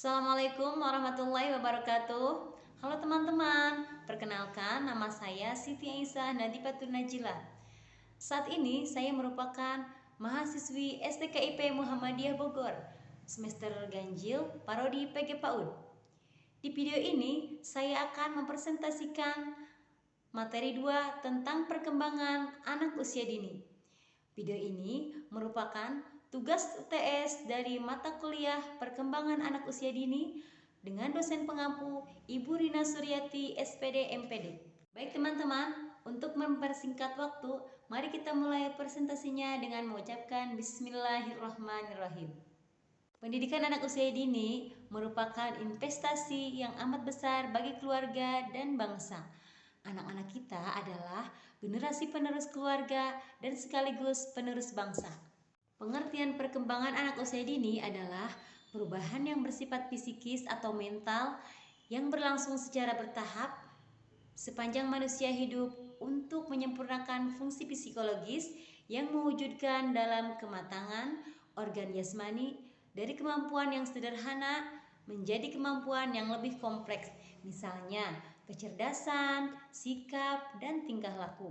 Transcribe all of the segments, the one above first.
Assalamualaikum warahmatullahi wabarakatuh. Halo teman-teman, perkenalkan nama saya Siti Aisyah Nadifatun Najilah. Saat ini saya merupakan mahasiswi STKIP Muhammadiyah Bogor, semester ganjil Parodi PG PAUD. Di video ini saya akan mempresentasikan materi 2 tentang perkembangan anak usia dini. Video ini merupakan tugas UTS dari mata kuliah Perkembangan Anak Usia Dini dengan dosen pengampu Ibu Rina Suryati SPD MPD. Baik teman-teman, untuk mempersingkat waktu, mari kita mulai presentasinya dengan mengucapkan Bismillahirrahmanirrahim. Pendidikan anak usia dini merupakan investasi yang amat besar bagi keluarga dan bangsa. Anak-anak kita adalah generasi penerus keluarga dan sekaligus penerus bangsa. Pengertian perkembangan anak usia dini adalah perubahan yang bersifat fisikis atau mental yang berlangsung secara bertahap sepanjang manusia hidup untuk menyempurnakan fungsi psikologis yang mewujudkan dalam kematangan organ jasmani dari kemampuan yang sederhana menjadi kemampuan yang lebih kompleks, misalnya kecerdasan, sikap, dan tingkah laku.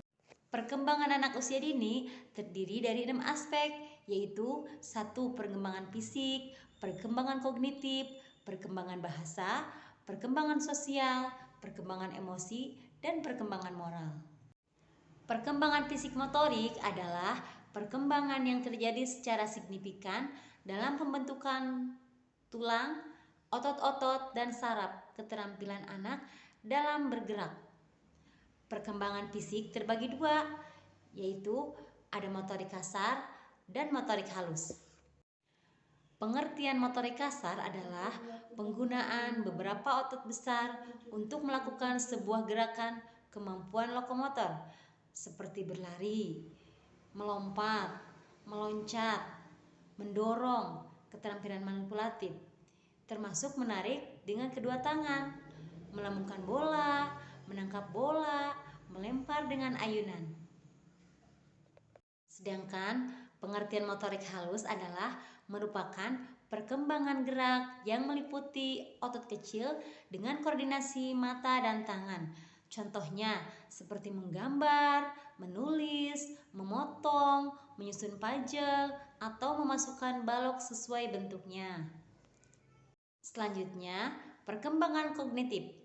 Perkembangan anak usia dini terdiri dari 6 aspek, yaitu 1. Perkembangan fisik, perkembangan kognitif, perkembangan bahasa, perkembangan sosial, perkembangan emosi, dan perkembangan moral. Perkembangan fisik motorik adalah perkembangan yang terjadi secara signifikan dalam pembentukan tulang, otot-otot, dan saraf, keterampilan anak dalam bergerak. Perkembangan fisik terbagi 2, yaitu ada motorik kasar dan motorik halus. Pengertian motorik kasar adalah penggunaan beberapa otot besar untuk melakukan sebuah gerakan kemampuan lokomotor seperti berlari, melompat, meloncat, mendorong, keterampilan manipulatif, termasuk menarik dengan kedua tangan, melambungkan bola, menangkap bola, melempar dengan ayunan. Sedangkan pengertian motorik halus adalah merupakan perkembangan gerak yang meliputi otot kecil dengan koordinasi mata dan tangan. Contohnya seperti menggambar, menulis, memotong, menyusun puzzle, atau memasukkan balok sesuai bentuknya. Selanjutnya, perkembangan kognitif.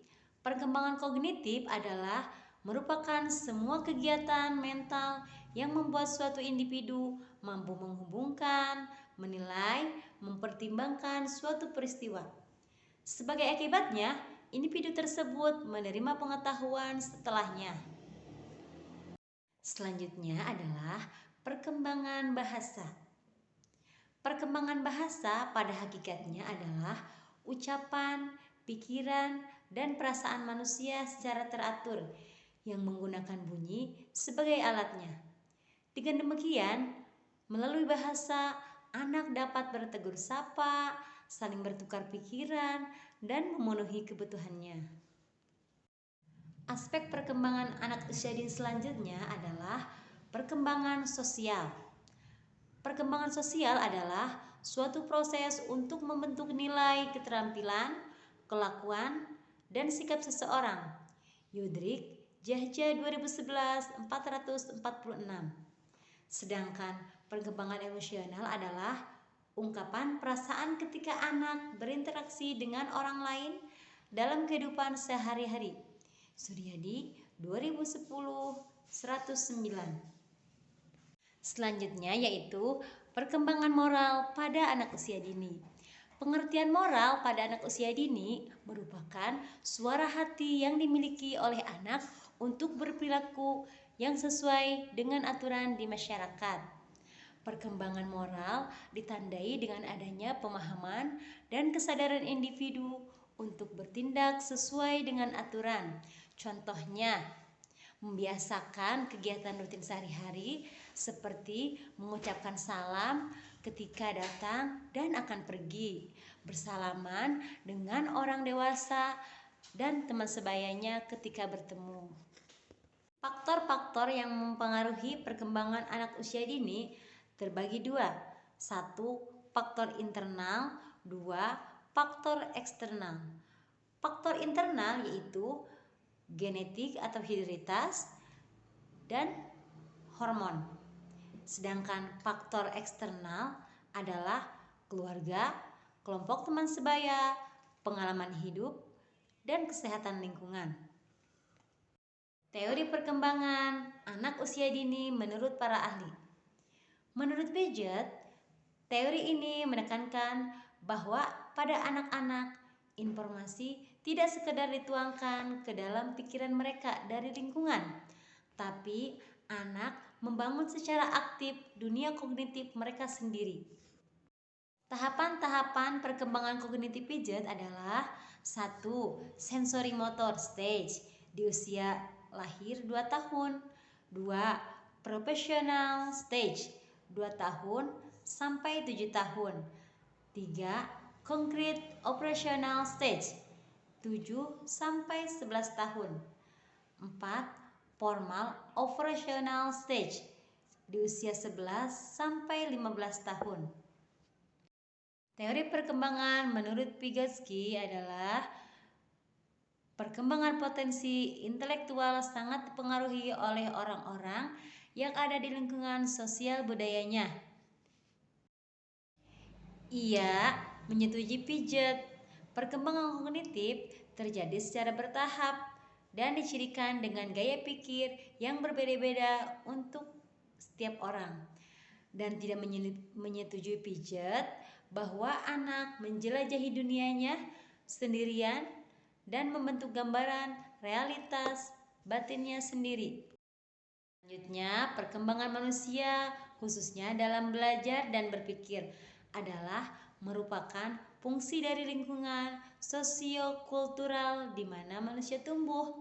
Perkembangan kognitif adalah merupakan semua kegiatan mental yang membuat suatu individu mampu menghubungkan, menilai, mempertimbangkan suatu peristiwa. Sebagai akibatnya, individu tersebut menerima pengetahuan setelahnya. Selanjutnya adalah perkembangan bahasa. Perkembangan bahasa pada hakikatnya adalah ucapan, pikiran, dan perasaan manusia secara teratur yang menggunakan bunyi sebagai alatnya. Dengan demikian, melalui bahasa, anak dapat bertegur sapa, saling bertukar pikiran, dan memenuhi kebutuhannya. Aspek perkembangan anak usia dini selanjutnya adalah perkembangan sosial. Perkembangan sosial adalah suatu proses untuk membentuk nilai, keterampilan, kelakuan, dan sikap seseorang. Yudrik, Jahja 2011, 446. Sedangkan perkembangan emosional adalah ungkapan perasaan ketika anak berinteraksi dengan orang lain dalam kehidupan sehari-hari. Suryadi 2010, 109. Selanjutnya yaitu perkembangan moral pada anak usia dini. Pengertian moral pada anak usia dini merupakan suara hati yang dimiliki oleh anak untuk berperilaku yang sesuai dengan aturan di masyarakat. Perkembangan moral ditandai dengan adanya pemahaman dan kesadaran individu untuk bertindak sesuai dengan aturan. Contohnya, membiasakan kegiatan rutin sehari-hari seperti mengucapkan salam ketika datang dan akan pergi, bersalaman dengan orang dewasa dan teman sebayanya ketika bertemu. Faktor-faktor yang mempengaruhi perkembangan anak usia dini terbagi 2. 1. Faktor internal. 2. faktor eksternal. Faktor internal yaitu genetik atau hereditaritas dan hormon. Sedangkan faktor eksternal adalah keluarga, kelompok teman sebaya, pengalaman hidup, dan kesehatan lingkungan. Teori perkembangan anak usia dini menurut para ahli. Menurut Piaget, teori ini menekankan bahwa pada anak-anak informasi tidak sekedar dituangkan ke dalam pikiran mereka dari lingkungan, tapi anak membangun secara aktif dunia kognitif mereka sendiri. Tahapan-tahapan perkembangan kognitif Piaget adalah 1. Sensory motor stage di usia lahir 2 tahun. 2. Professional stage 2 tahun sampai 7 tahun. 3. Concrete operational stage 7 sampai 11 tahun. 4. Formal operational stage di usia 11 sampai 15 tahun. Teori perkembangan menurut Vygotsky adalah perkembangan potensi intelektual sangat dipengaruhi oleh orang-orang yang ada di lingkungan sosial budayanya. Ia menyetujui Piaget, perkembangan kognitif terjadi secara bertahap dan dicirikan dengan gaya pikir yang berbeda-beda untuk setiap orang, dan tidak menyetujui Piaget bahwa anak menjelajahi dunianya sendirian dan membentuk gambaran realitas batinnya sendiri. Selanjutnya, perkembangan manusia khususnya dalam belajar dan berpikir adalah merupakan fungsi dari lingkungan sosiokultural di mana manusia tumbuh.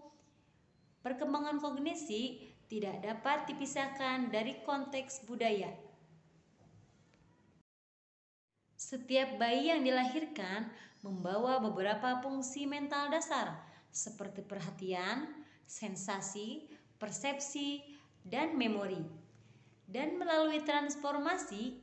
Perkembangan kognisi tidak dapat dipisahkan dari konteks budaya. Setiap bayi yang dilahirkan membawa beberapa fungsi mental dasar seperti perhatian, sensasi, persepsi, dan memori. Dan melalui transformasi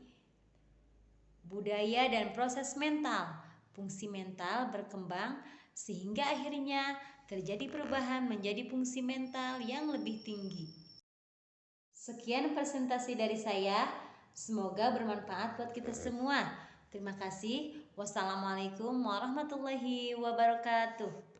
budaya dan proses mental, fungsi mental berkembang sehingga akhirnya terjadi perubahan menjadi fungsi mental yang lebih tinggi. Sekian presentasi dari saya, semoga bermanfaat buat kita semua. Terima kasih. Wassalamualaikum warahmatullahi wabarakatuh.